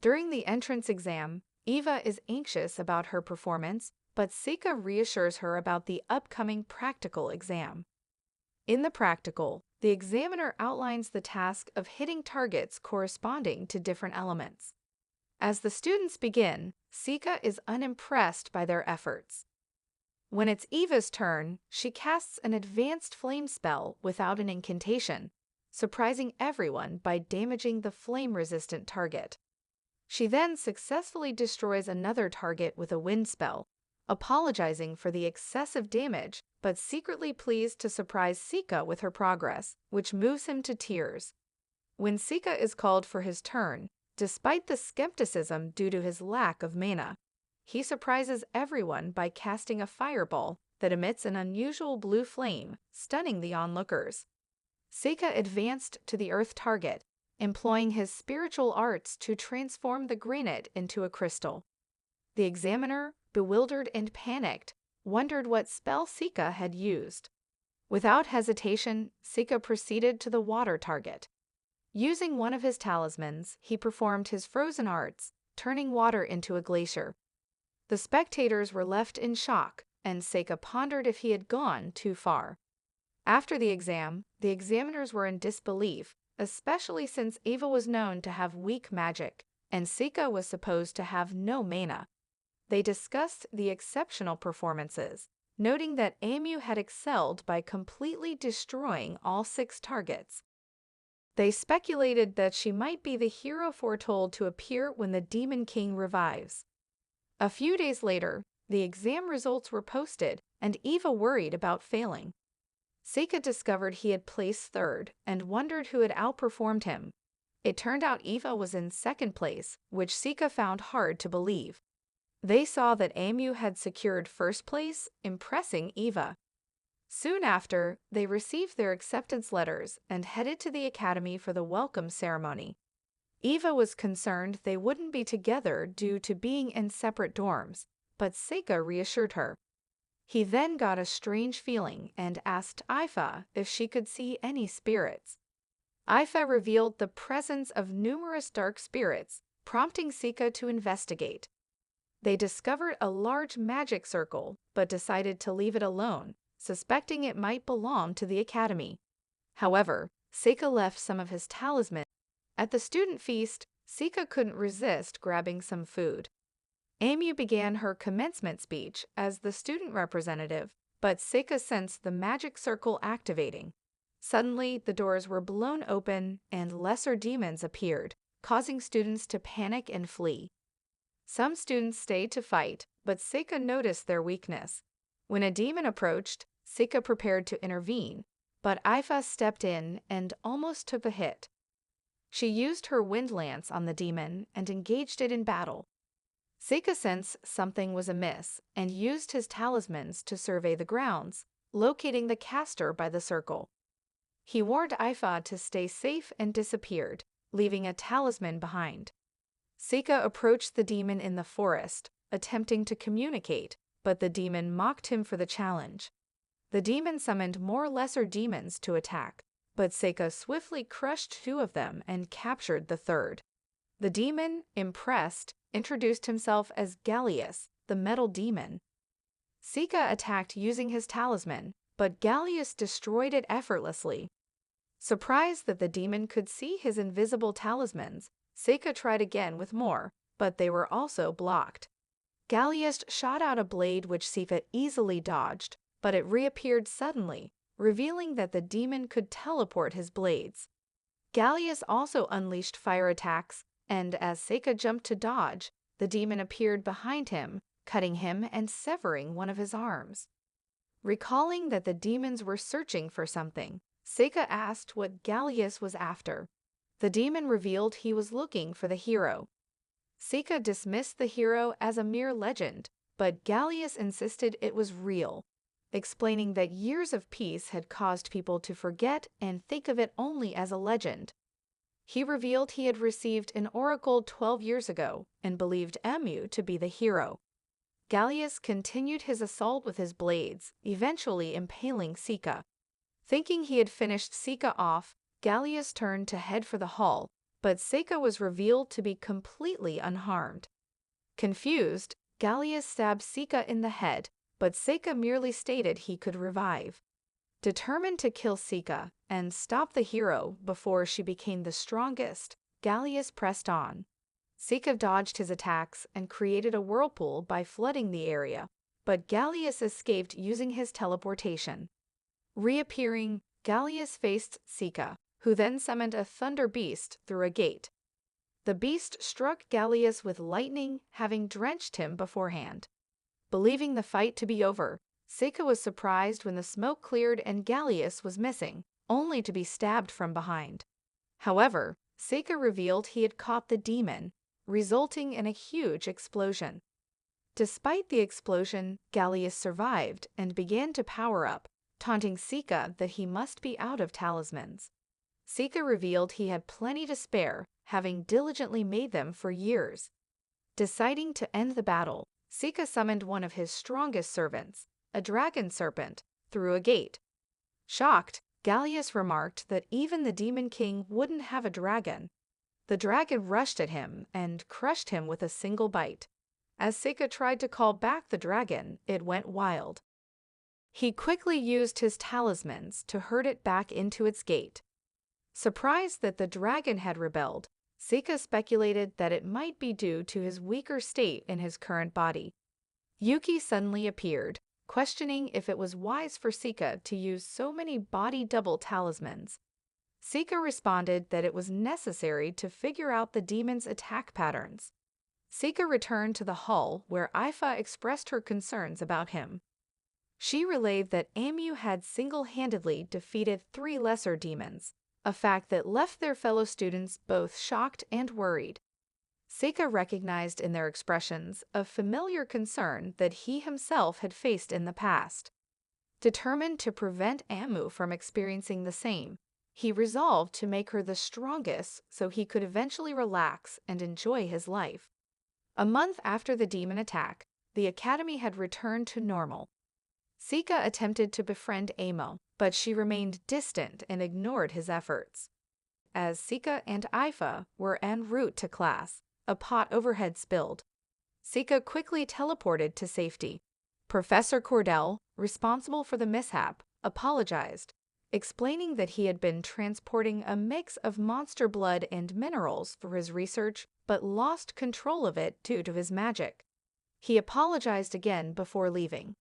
During the entrance exam, Eva is anxious about her performance, but Sika reassures her about the upcoming practical exam. In the practical, the examiner outlines the task of hitting targets corresponding to different elements. As the students begin, Sika is unimpressed by their efforts. When it's Eva's turn, she casts an advanced flame spell without an incantation, surprising everyone by damaging the flame-resistant target. She then successfully destroys another target with a wind spell, apologizing for the excessive damage but secretly pleased to surprise Sika with her progress, which moves him to tears. When Sika is called for his turn, despite the skepticism due to his lack of mana, he surprises everyone by casting a fireball that emits an unusual blue flame, stunning the onlookers. Sika advanced to the earth target, employing his spiritual arts to transform the granite into a crystal. The examiner, bewildered and panicked, wondered what spell Sika had used. Without hesitation, Sika proceeded to the water target. Using one of his talismans, he performed his frozen arts, turning water into a glacier. The spectators were left in shock, and Sika pondered if he had gone too far. After the exam, the examiners were in disbelief, especially since Eva was known to have weak magic, and Sika was supposed to have no mana. They discussed the exceptional performances, noting that Amu had excelled by completely destroying all 6 targets. They speculated that she might be the hero foretold to appear when the Demon King revives. A few days later, the exam results were posted, and Eva worried about failing. Sika discovered he had placed 3rd and wondered who had outperformed him. It turned out Eva was in 2nd place, which Sika found hard to believe. They saw that Amu had secured 1st place, impressing Eva. Soon after, they received their acceptance letters and headed to the academy for the welcome ceremony. Eva was concerned they wouldn't be together due to being in separate dorms, but Sika reassured her. He then got a strange feeling and asked Ifa if she could see any spirits. Ifa revealed the presence of numerous dark spirits, prompting Sika to investigate. They discovered a large magic circle, but decided to leave it alone, suspecting it might belong to the academy. However, Sika left some of his talismans. At the student feast, Sika couldn't resist grabbing some food. Amu began her commencement speech as the student representative, but Sika sensed the magic circle activating. Suddenly, the doors were blown open and lesser demons appeared, causing students to panic and flee. Some students stayed to fight, but Sika noticed their weakness. When a demon approached, Sika prepared to intervene, but Ifa stepped in and almost took a hit. She used her wind lance on the demon and engaged it in battle. Sika sensed something was amiss and used his talismans to survey the grounds, locating the caster by the circle. He warned Ifa to stay safe and disappeared, leaving a talisman behind. Sika approached the demon in the forest, attempting to communicate, but the demon mocked him for the challenge. The demon summoned more lesser demons to attack, but Sika swiftly crushed 2 of them and captured the 3rd. The demon, impressed, introduced himself as Gallius, the metal demon. Sika attacked using his talisman, but Gallius destroyed it effortlessly. Surprised that the demon could see his invisible talismans, Sika tried again with more, but they were also blocked. Gallius shot out a blade which Sika easily dodged, but it reappeared suddenly, revealing that the demon could teleport his blades. Gallius also unleashed fire attacks, and as Sika jumped to dodge, the demon appeared behind him, cutting him and severing one of his arms. Recalling that the demons were searching for something, Sika asked what Gallius was after. The demon revealed he was looking for the hero. Sika dismissed the hero as a mere legend, but Gallius insisted it was real, explaining that years of peace had caused people to forget and think of it only as a legend. He revealed he had received an oracle 12 years ago and believed Amu to be the hero. Gallius continued his assault with his blades, eventually impaling Sika. Thinking he had finished Sika off, Gallius turned to head for the hall, but Seika was revealed to be completely unharmed. Confused, Gallius stabbed Seika in the head, but Seika merely stated he could revive. Determined to kill Seika and stop the hero before she became the strongest, Gallius pressed on. Seika dodged his attacks and created a whirlpool by flooding the area, but Gallius escaped using his teleportation. Reappearing, Gallius faced Seika, who then summoned a thunder beast through a gate. The beast struck Gallius with lightning, having drenched him beforehand. Believing the fight to be over, Seika was surprised when the smoke cleared and Gallius was missing, only to be stabbed from behind. However, Seika revealed he had caught the demon, resulting in a huge explosion. Despite the explosion, Gallius survived and began to power up, taunting Seika that he must be out of talismans. Seika revealed he had plenty to spare, having diligently made them for years. Deciding to end the battle, Seika summoned one of his strongest servants, a dragon serpent, through a gate. Shocked, Gallius remarked that even the Demon King wouldn't have a dragon. The dragon rushed at him and crushed him with a single bite. As Seika tried to call back the dragon, it went wild. He quickly used his talismans to herd it back into its gate. Surprised that the dragon had rebelled, Seika speculated that it might be due to his weaker state in his current body. Yuki suddenly appeared, questioning if it was wise for Seika to use so many body-double talismans. Seika responded that it was necessary to figure out the demon's attack patterns. Seika returned to the hall where Ifa expressed her concerns about him. She relayed that Amu had single-handedly defeated 3 lesser demons, a fact that left their fellow students both shocked and worried. Seika recognized in their expressions a familiar concern that he himself had faced in the past. Determined to prevent Amu from experiencing the same, he resolved to make her the strongest so he could eventually relax and enjoy his life. A month after the demon attack, the academy had returned to normal. Seika attempted to befriend Amo, but she remained distant and ignored his efforts. As Seika and Ifa were en route to class, a pot overhead spilled. Seika quickly teleported to safety. Professor Cordell, responsible for the mishap, apologized, explaining that he had been transporting a mix of monster blood and minerals for his research, but lost control of it due to his magic. He apologized again before leaving.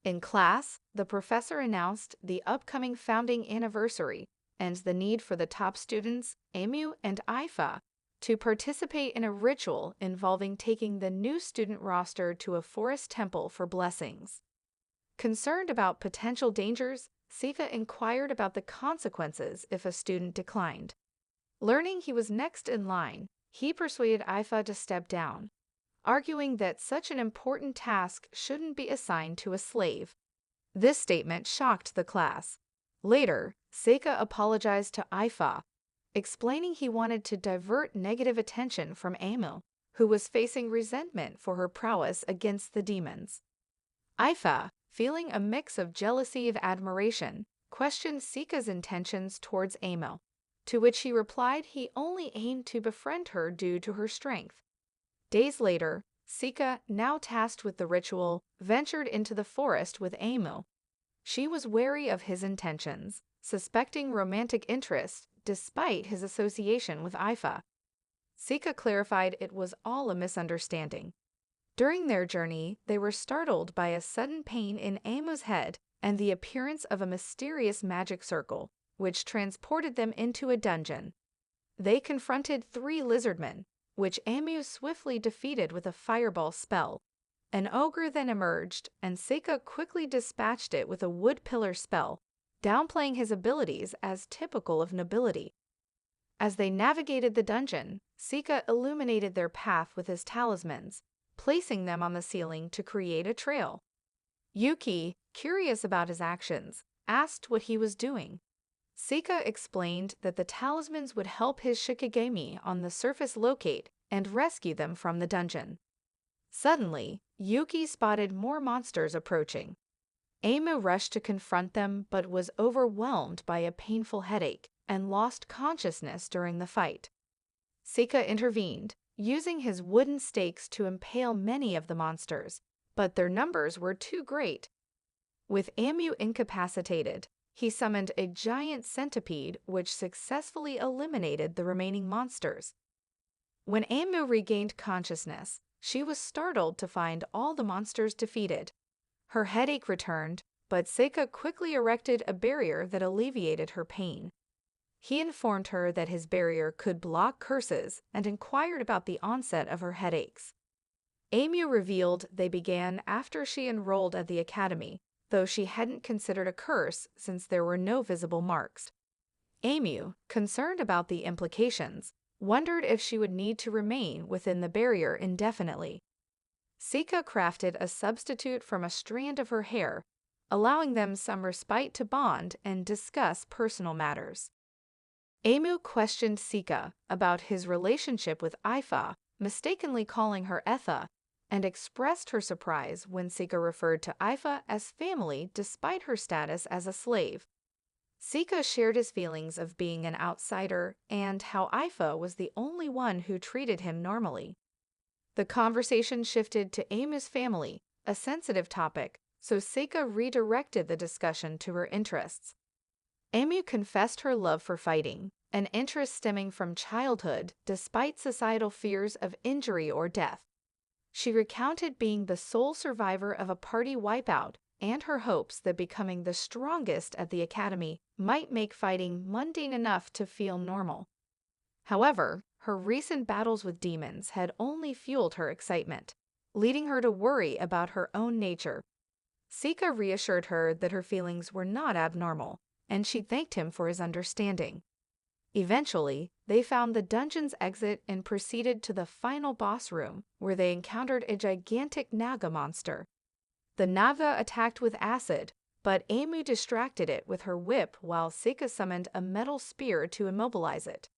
In class, the professor announced the upcoming founding anniversary and the need for the top students, Amu and Ifa, to participate in a ritual involving taking the new student roster to a forest temple for blessings. Concerned about potential dangers, Seika inquired about the consequences if a student declined. Learning he was next in line, he persuaded Ifa to step down, arguing that such an important task shouldn't be assigned to a slave. This statement shocked the class. Later, Seika apologized to Ifa, explaining he wanted to divert negative attention from Amu, who was facing resentment for her prowess against the demons. Ifa, feeling a mix of jealousy and admiration, questioned Seika's intentions towards Amu, to which he replied he only aimed to befriend her due to her strength. Days later, Seika, now tasked with the ritual, ventured into the forest with Amu. She was wary of his intentions, suspecting romantic interest despite his association with Ifa. Seika clarified it was all a misunderstanding. During their journey, they were startled by a sudden pain in Amu's head and the appearance of a mysterious magic circle, which transported them into a dungeon. They confronted 3 lizardmen, which Amu swiftly defeated with a fireball spell. An ogre then emerged, and Seika quickly dispatched it with a wood pillar spell, downplaying his abilities as typical of nobility. As they navigated the dungeon, Seika illuminated their path with his talismans, placing them on the ceiling to create a trail. Yuki, curious about his actions, asked what he was doing. Seika explained that the talismans would help his Shikigami on the surface locate and rescue them from the dungeon. Suddenly, Yuki spotted more monsters approaching. Amu rushed to confront them but was overwhelmed by a painful headache and lost consciousness during the fight. Sika intervened, using his wooden stakes to impale many of the monsters, but their numbers were too great. With Amu incapacitated, he summoned a giant centipede which successfully eliminated the remaining monsters. When Amu regained consciousness, she was startled to find all the monsters defeated. Her headache returned, but Sika quickly erected a barrier that alleviated her pain. He informed her that his barrier could block curses and inquired about the onset of her headaches. Amu revealed they began after she enrolled at the academy, though she hadn't considered a curse since there were no visible marks. Amu, concerned about the implications, wondered if she would need to remain within the barrier indefinitely. Sika crafted a substitute from a strand of her hair, allowing them some respite to bond and discuss personal matters. Amu questioned Sika about his relationship with Ifa, mistakenly calling her Etha, and expressed her surprise when Sika referred to Ifa as family despite her status as a slave. Sika shared his feelings of being an outsider and how Ifa was the only one who treated him normally. The conversation shifted to Amu's family, a sensitive topic, so Sika redirected the discussion to her interests. Amu confessed her love for fighting, an interest stemming from childhood despite societal fears of injury or death. She recounted being the sole survivor of a party wipeout and her hopes that becoming the strongest at the academy might make fighting mundane enough to feel normal. However, her recent battles with demons had only fueled her excitement, leading her to worry about her own nature. Sika reassured her that her feelings were not abnormal, and she thanked him for his understanding. Eventually, they found the dungeon's exit and proceeded to the final boss room, where they encountered a gigantic Naga monster. The Naga attacked with acid, but Amu distracted it with her whip while Sika summoned a metal spear to immobilize it.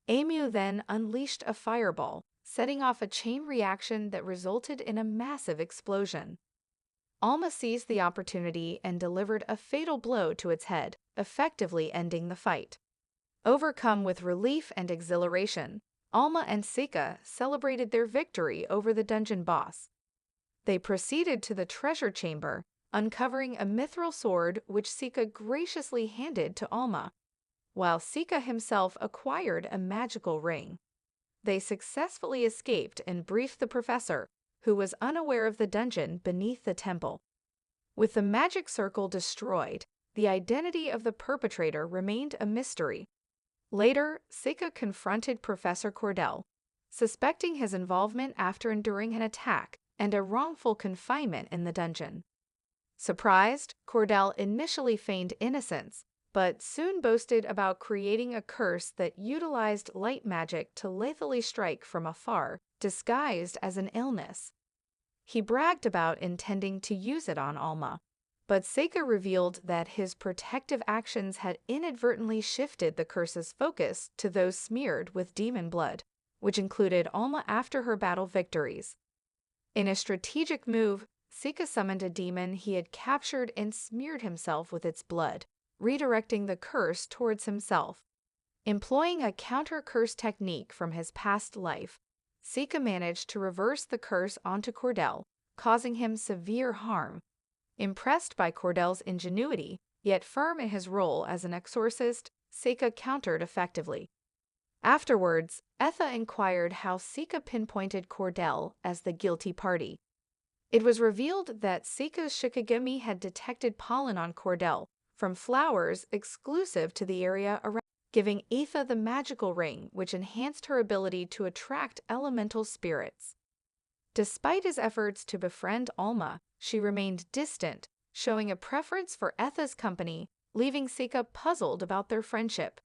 Amu then unleashed a fireball, setting off a chain reaction that resulted in a massive explosion. Alma seized the opportunity and delivered a fatal blow to its head, effectively ending the fight. Overcome with relief and exhilaration, Alma and Sika celebrated their victory over the dungeon boss. They proceeded to the treasure chamber, uncovering a mithril sword which Sika graciously handed to Alma, while Sika himself acquired a magical ring. They successfully escaped and briefed the professor, who was unaware of the dungeon beneath the temple. With the magic circle destroyed, the identity of the perpetrator remained a mystery. Later, Sika confronted Professor Cordell, suspecting his involvement after enduring an attack and a wrongful confinement in the dungeon. Surprised, Cordell initially feigned innocence, but soon boasted about creating a curse that utilized light magic to lethally strike from afar, disguised as an illness. He bragged about intending to use it on Alma, but Sika revealed that his protective actions had inadvertently shifted the curse's focus to those smeared with demon blood, which included Alma after her battle victories. In a strategic move, Sika summoned a demon he had captured and smeared himself with its blood, redirecting the curse towards himself. Employing a counter-curse technique from his past life, Sika managed to reverse the curse onto Cordell, causing him severe harm. Impressed by Cordell's ingenuity, yet firm in his role as an exorcist, Sika countered effectively. Afterwards, Etha inquired how Sika pinpointed Cordell as the guilty party. It was revealed that Sika's Shikigami had detected pollen on Cordell from flowers exclusive to the area around, giving Etha the magical ring which enhanced her ability to attract elemental spirits. Despite his efforts to befriend Alma, she remained distant, showing a preference for Etha's company, leaving Sika puzzled about their friendship.